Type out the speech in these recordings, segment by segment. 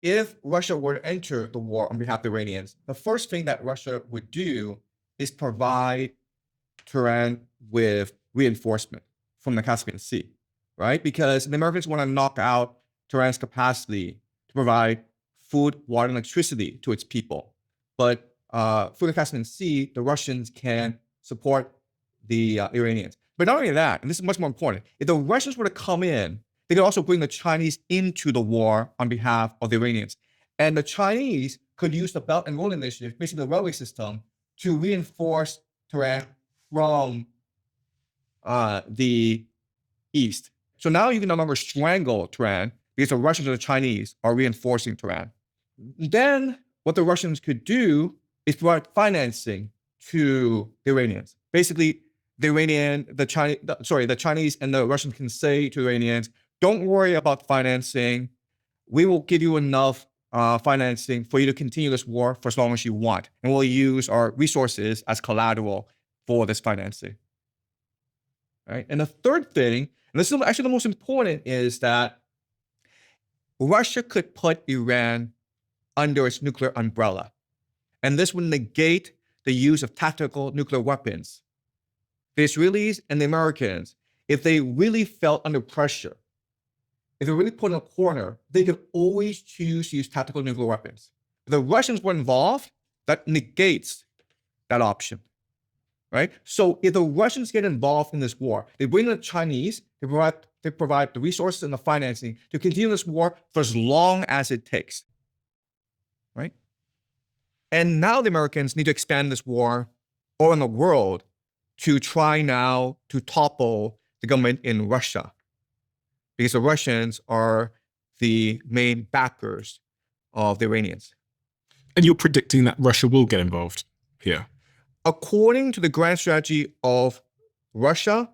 if Russia were to enter the war on behalf of the Iranians, the first thing that Russia would do is provide Tehran with reinforcement from the Caspian Sea, right? Because the Americans want to knock out Tehran's capacity to provide food, water, and electricity to its people. But through the Caspian Sea, the Russians can support the Iranians. But not only that, and this is much more important, if the Russians were to come in, they could also bring the Chinese into the war on behalf of the Iranians. And the Chinese could use the Belt and Road Initiative, basically the railway system, to reinforce Tehran from the east. So now you can no longer strangle Tehran because the Russians and the Chinese are reinforcing Tehran. Then what the Russians could do is provide financing to the Iranians. Basically, the Chinese and the Russians can say to the Iranians, don't worry about financing. We will give you enough financing for you to continue this war for as long as you want. And we'll use our resources as collateral for this financing. Right? And the third thing, and this is actually the most important, is that Russia could put Iran under its nuclear umbrella. And this would negate the use of tactical nuclear weapons. The Israelis and the Americans, if they really felt under pressure, if they were really put in a corner, they could always choose to use tactical nuclear weapons. If the Russians were involved, that negates that option. Right? So if the Russians get involved in this war, they bring in the Chinese, they provide the resources and the financing to continue this war for as long as it takes. Right? And now the Americans need to expand this war all in the world to try now to topple the government in Russia, because the Russians are the main backers of the Iranians. And you're predicting that Russia will get involved here? According to the grand strategy of Russia,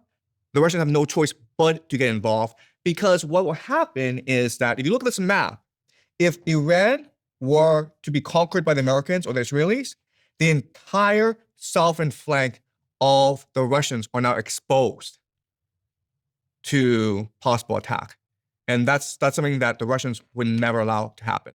the Russians have no choice but to get involved, because what will happen is that if you look at this map, if Iran were to be conquered by the Americans or the Israelis, the entire southern flank of the Russians are now exposed to possible attack. And that's something that the Russians would never allow to happen.